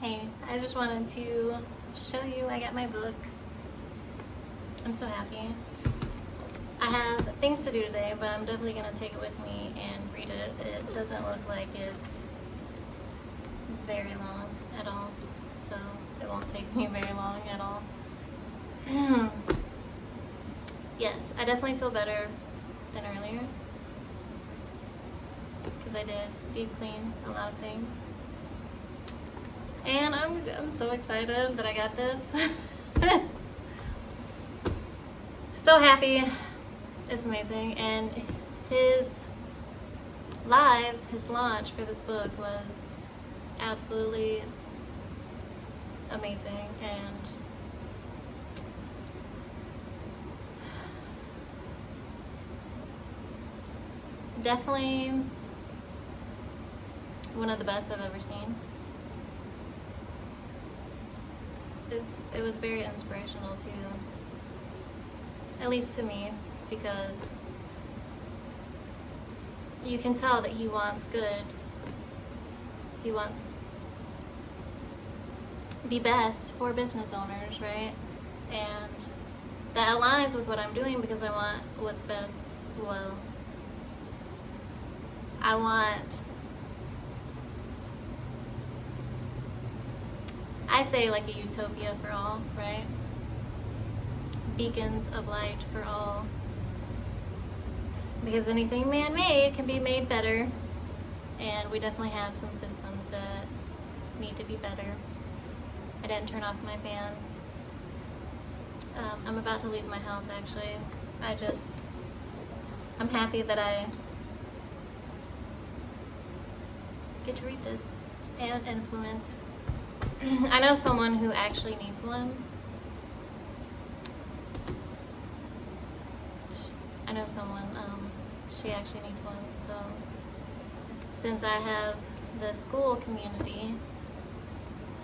Hey, I just wanted to show you I got my book. I'm so happy. I have things to do today, but I'm definitely going to take it with me and read it. It doesn't look like it's very long at all, so it won't take me very long at all. Yes, I definitely feel better than earlier because I did deep clean a lot of things. And I'm so excited that I got this. So happy. It's amazing. And his launch for this book was absolutely amazing. And definitely one of the best I've ever seen. It was very inspirational too, at least to me, because you can tell that he wants good. He wants the best for business owners, right? And that aligns with what I'm doing because I want what's best. Well, I say like a utopia for all, right? Beacons of light for all. Because anything man-made can be made better. And we definitely have some systems that need to be better. I didn't turn off my fan. I'm about to leave my house actually. I'm happy that I get to read this and implement. I know someone who actually needs one. I know someone, she actually needs one. So since I have the school community,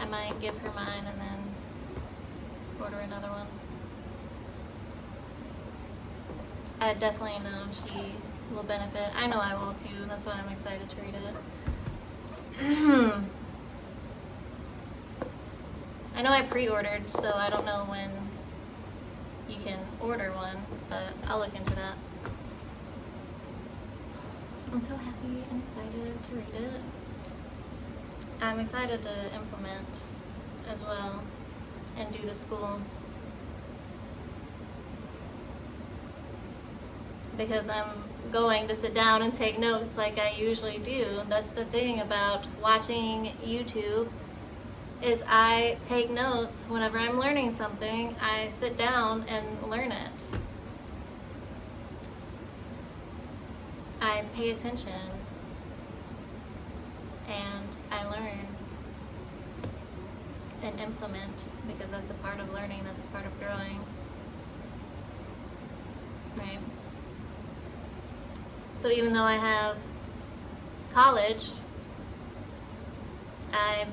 I might give her mine and then order another one. I definitely know she will benefit. I know I will too. That's why I'm excited to read it. I know I pre-ordered, so I don't know when you can order one, but I'll look into that. I'm so happy and excited to read it. I'm excited to implement as well and do the school, because I'm going to sit down and take notes like I usually do. That's the thing about watching YouTube, is I take notes whenever I'm learning something. I sit down and learn it. I pay attention and I learn and implement, because that's a part of learning, that's a part of growing, right? So even though I have college, I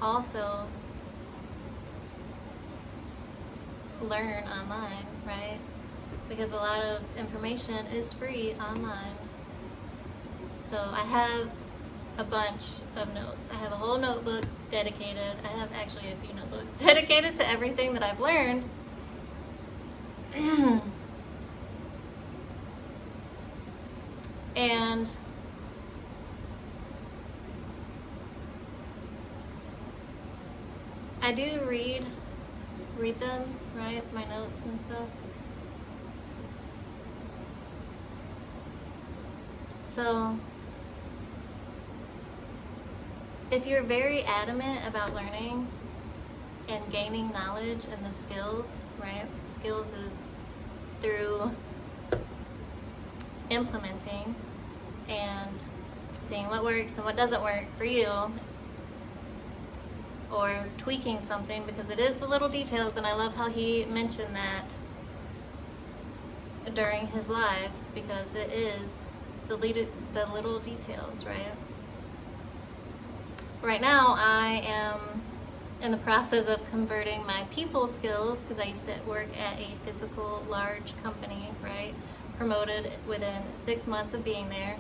also learn online, right? Because a lot of information is free online. So I have a bunch of notes. I have a whole notebook dedicated. I have actually a few notebooks dedicated to everything that I've learned. And I do read them, right? My notes and stuff. So if you're very adamant about learning and gaining knowledge and the skills, right? Skills is through implementing and seeing what works and what doesn't work for you, or tweaking something, because it is the little details. And I love how he mentioned that during his live, because it is the little details, right? Right now I am in the process of converting my people skills, because I used to work at a physical large company, right? Promoted within 6 months of being there.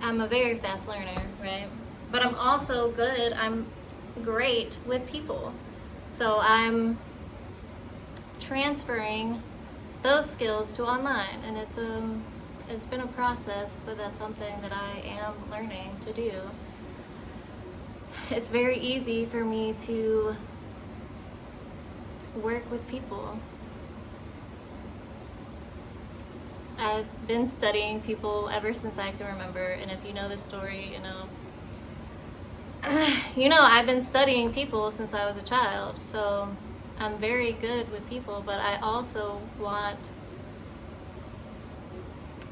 I'm a very fast learner, right? But I'm also good. I'm great with people. So I'm transferring those skills to online, and it's been a process, but that's something that I am learning to do. It's very easy for me to work with people. I've been studying people ever since I can remember, and if you know this story, I've been studying people since I was a child, so I'm very good with people, but I also want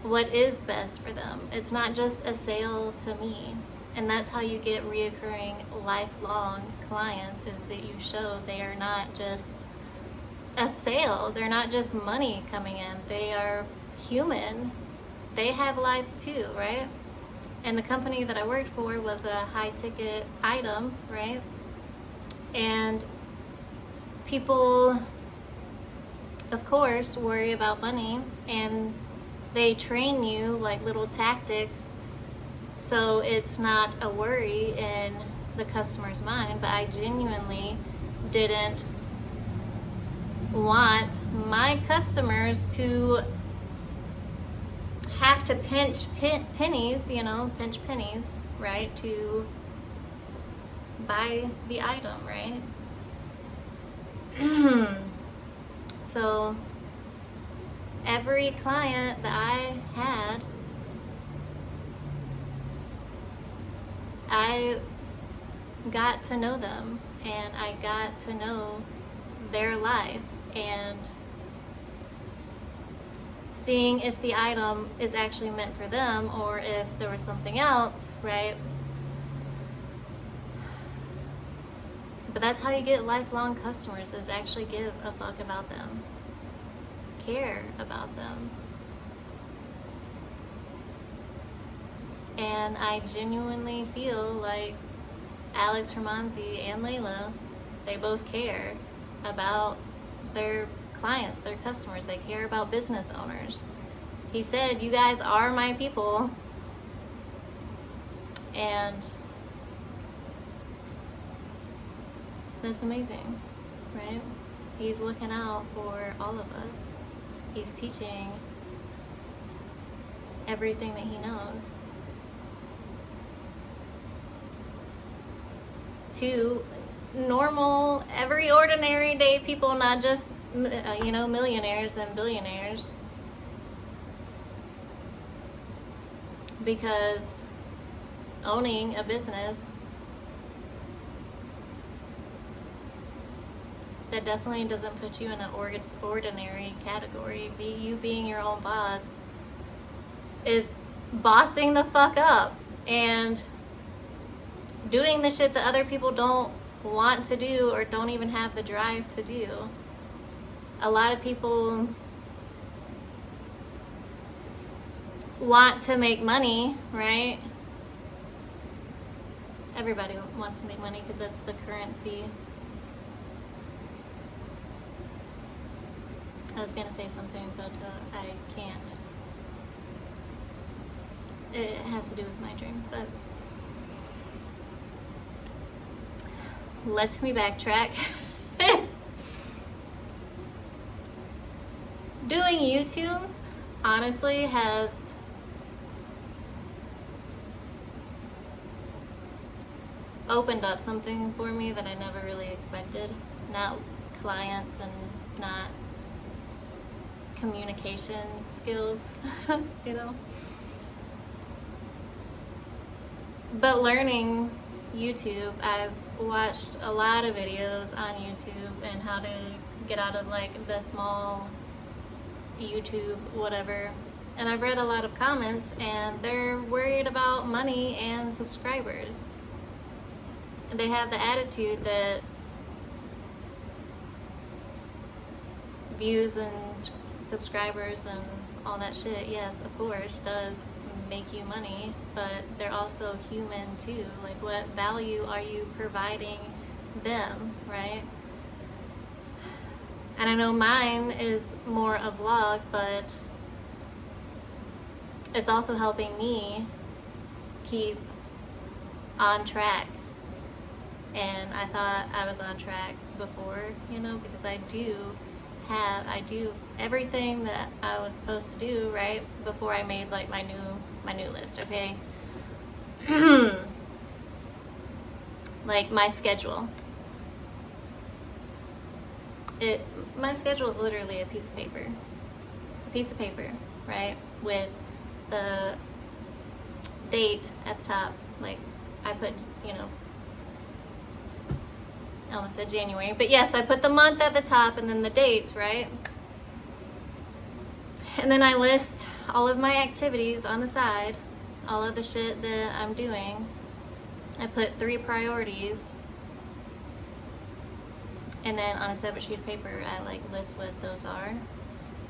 what is best for them. It's not just a sale to me. And that's how you get reoccurring lifelong clients, is that you show they are not just a sale. They're not just money coming in. They are human. They have lives too, right? And the company that I worked for was a high ticket item, right? And people, of course, worry about money, and they train you like little tactics so it's not a worry in the customer's mind. But I genuinely didn't want my customers to have to pinch pennies, right, to buy the item, right? So every client that I had, I got to know them, and I got to know their life, and seeing if the item is actually meant for them or if there was something else, right? But that's how you get lifelong customers, is actually give a fuck about them, care about them. And I genuinely feel like Alex Hermanzi and Layla, they both care about their clients, their customers. They care about business owners. He said, "You guys are my people." And that's amazing, right? He's looking out for all of us. He's teaching everything that he knows to normal, every ordinary day people, not just millionaires and billionaires. Because owning a business, that definitely doesn't put you in an ordinary category. You being your own boss is bossing the fuck up and doing the shit that other people don't want to do or don't even have the drive to do. A lot of people want to make money, right? Everybody wants to make money because that's the currency. I was going to say something, but I can't. It has to do with my dream, but let me backtrack. Doing YouTube, honestly, has opened up something for me that I never really expected. Not clients and not communication skills, But learning YouTube, I've watched a lot of videos on YouTube and how to get out of like the small YouTube whatever, and I've read a lot of comments and they're worried about money and subscribers, and they have the attitude that views and subscribers and all that shit, yes, of course, does make you money, but they're also human too. Like, what value are you providing them, right? And I know mine is more a vlog, but it's also helping me keep on track. And I thought I was on track before, you know, because I do everything that I was supposed to do right before I made like my new list, okay? Like my schedule. My schedule is literally a piece of paper. Right? With the date at the top. Like I put, you know, I almost said January, but yes, I put the month at the top and then the dates, right? And then I list all of my activities on the side, all of the shit that I'm doing. I put 3 priorities, and then on a separate sheet of paper, I like list what those are.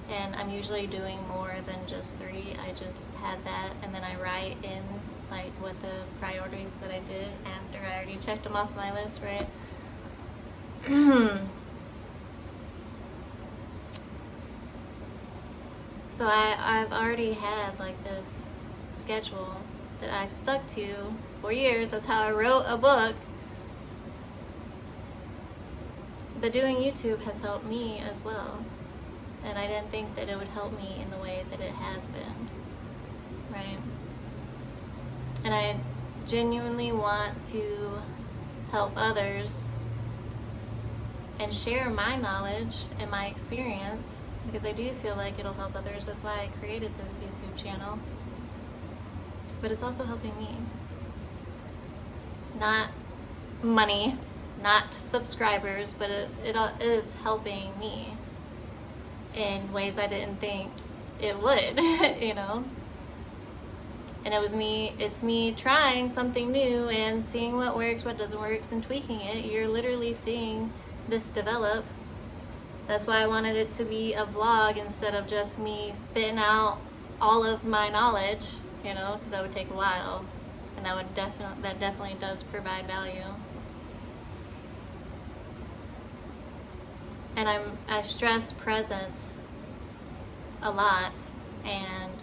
And I'm usually doing more than just 3. I just had that, and then I write in like what the priorities that I did after I already checked them off my list, right? So I've already had like this schedule that I've stuck to for years. That's how I wrote a book. But doing YouTube has helped me as well. And I didn't think that it would help me in the way that it has been, right? And I genuinely want to help others and share my knowledge and my experience, because I do feel like it'll help others. That's why I created this YouTube channel. But it's also helping me. Not money, not subscribers, but it is helping me in ways I didn't think it would, you know? And it's me trying something new and seeing what works, what doesn't work, and tweaking it. You're literally seeing this develop. That's why I wanted it to be a vlog instead of just me spitting out all of my knowledge, you know, because that would take a while, and that definitely does provide value. And I stress presence a lot, and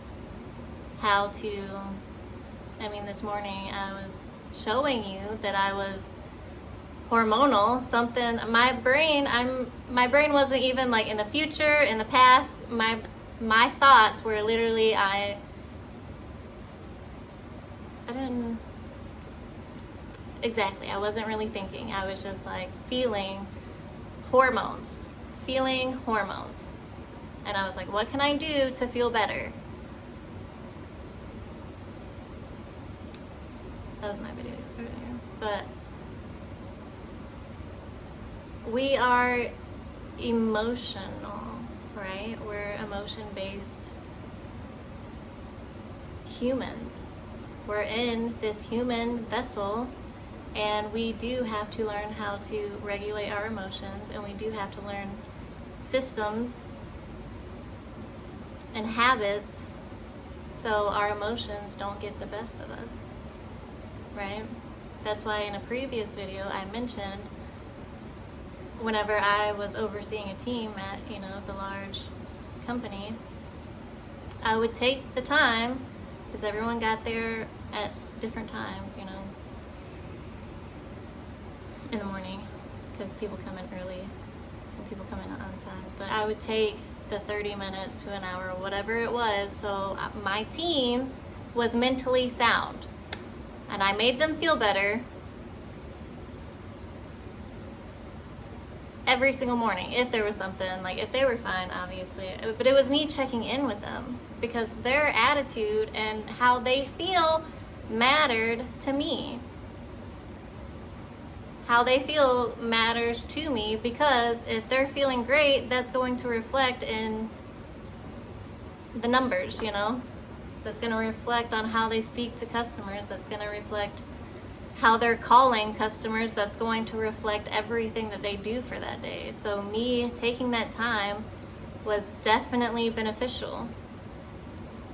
how to, I mean, this morning I was showing you that I was hormonal, something, my brain wasn't even like in the future, in the past, my thoughts were literally, I didn't, exactly, I wasn't really thinking, I was just like feeling hormones. And I was like, what can I do to feel better? That was my video earlier. But we are emotional, right? We're emotion-based humans. We're in this human vessel, and we do have to learn how to regulate our emotions, and we do have to learn systems and habits so our emotions don't get the best of us, right? That's why in a previous video I mentioned whenever I was overseeing a team at, you know, the large company, I would take the time, because everyone got there at different times, you know, in the morning, because people come in early and people come in on time. But I would take the 30 minutes to an hour, whatever it was, so my team was mentally sound, and I made them feel better every single morning. If there was something, like if they were fine, obviously, but it was me checking in with them, because their attitude and how they feel mattered to me. How they feel matters to me, because if they're feeling great, that's going to reflect in the numbers, you know? That's going to reflect on how they speak to customers. That's going to reflect how they're calling customers. That's going to reflect everything that they do for that day. So me taking that time was definitely beneficial.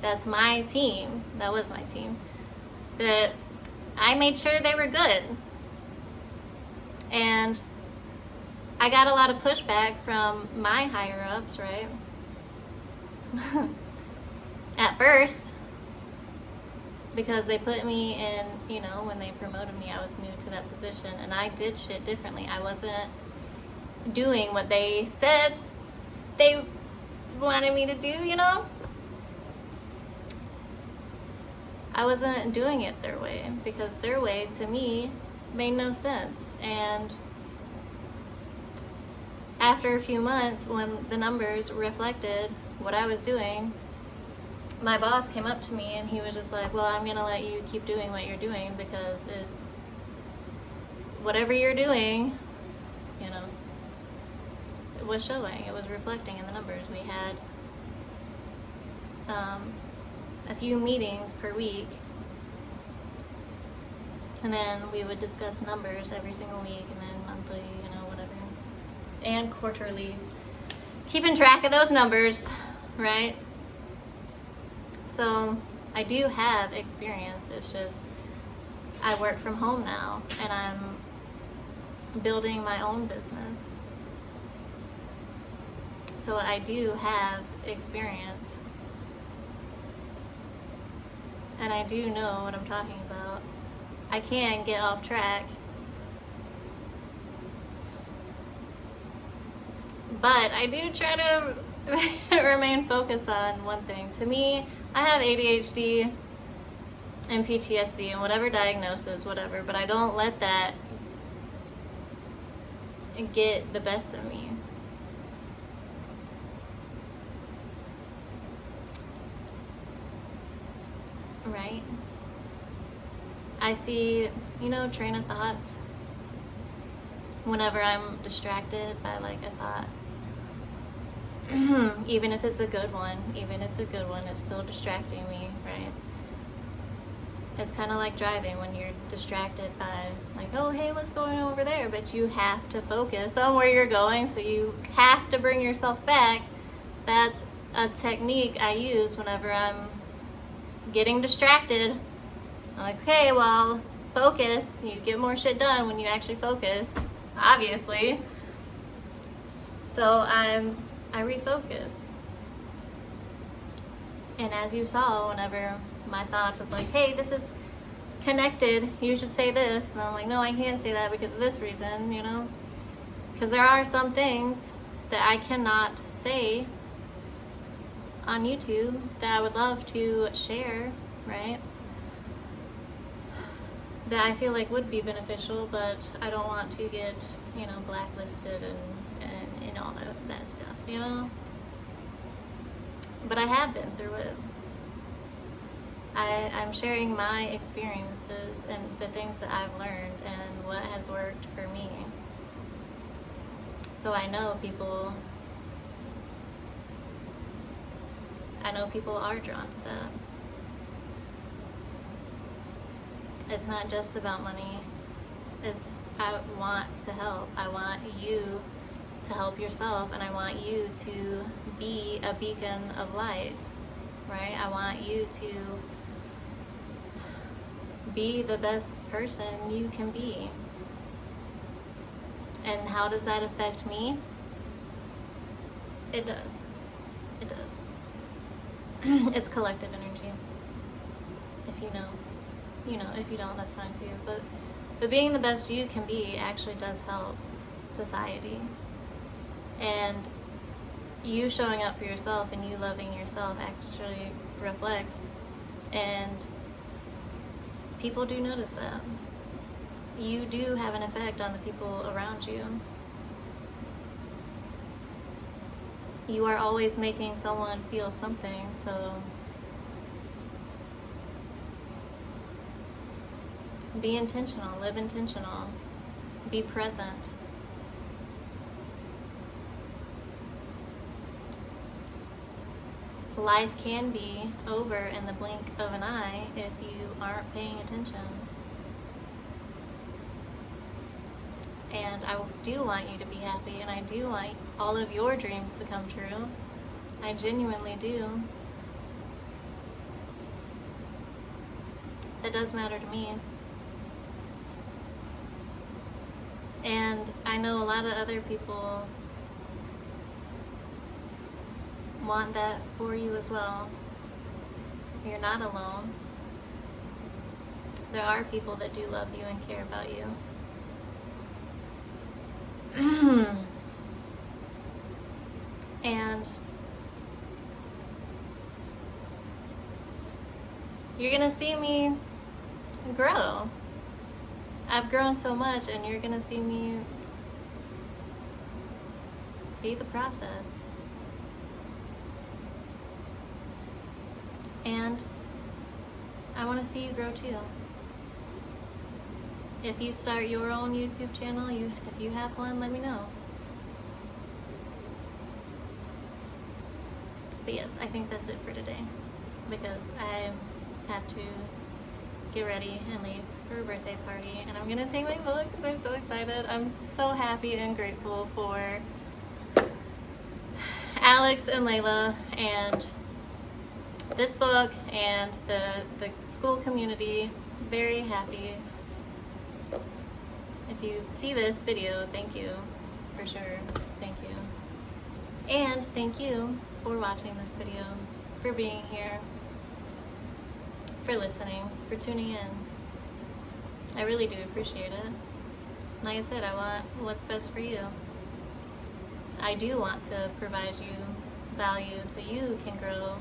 That's my team. That was my team. That I made sure they were good. And I got a lot of pushback from my higher ups, right? At first, because they put me in, you know, when they promoted me, I was new to that position, and I did shit differently. I wasn't doing what they said they wanted me to do, you know? I wasn't doing it their way, because their way to me made no sense. And after a few months, when the numbers reflected what I was doing, my boss came up to me and he was just like, well, I'm gonna let you keep doing what you're doing, because it's whatever you're doing, you know, it was showing, it was reflecting in the numbers. We had a few meetings per week, and then we would discuss numbers every single week, and then monthly, you know, whatever, and quarterly, keeping track of those numbers, right? So I do have experience. It's just I work from home now, and I'm building my own business, so I do have experience. And I do know what I'm talking about. I can get off track. But I do try to remain focused on one thing. To me, I have ADHD and PTSD and whatever diagnosis, whatever, but I don't let that get the best of me. Right? I see, you know, train of thoughts whenever I'm distracted by like a thought. Even if it's a good one, it's still distracting me, right? It's kind of like driving when you're distracted by like, oh, hey, what's going on over there? But you have to focus on where you're going, so you have to bring yourself back. That's a technique I use whenever I'm getting distracted. I'm like, okay, well, focus. You get more shit done when you actually focus, obviously. So I refocus. And as you saw, whenever my thought was like, hey, this is connected, you should say this, and I'm like, no, I can't say that because of this reason, you know? Because there are some things that I cannot say on YouTube that I would love to share, right? That I feel like would be beneficial, but I don't want to get, you know, blacklisted and all that stuff, you know? But I have been through it. I'm sharing my experiences and the things that I've learned and what has worked for me. So I know people are drawn to that. It's not just about money. I want to help. I want you to help yourself, and I want you to be a beacon of light, right? I want you to be the best person you can be. And how does that affect me? It does. It does. It's collective energy. If you know. You know, if you don't, that's fine too. But being the best you can be actually does help society. And you showing up for yourself and you loving yourself actually reflects, and people do notice that. You do have an effect on the people around you. You are always making someone feel something, so be intentional, live intentional, be present. Life can be over in the blink of an eye if you aren't paying attention. And I do want you to be happy, and I do want all of your dreams to come true. I genuinely do. That does matter to me. And I know a lot of other people want that for you as well. You're not alone. there are people that do love you and care about you. And you're gonna see me grow. I've grown so much, and you're gonna see me see the process. And I want to see you grow too. If you start your own YouTube channel, if you have one, let me know. But yes, I think that's it for today, because I have to get ready and leave for a birthday party, and I'm gonna take my book because I'm so excited. I'm so happy and grateful for Alex and Layla and this book and the school community. Very happy. If you see this video, thank you, for sure, thank you. And thank you for watching this video, for being here, for listening, for tuning in. I really do appreciate it. Like I said, I want what's best for you. I do want to provide you value so you can grow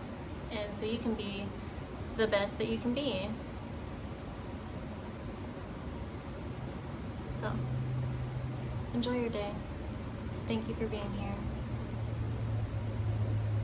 and so you can be the best that you can be. So, enjoy your day. Thank you for being here.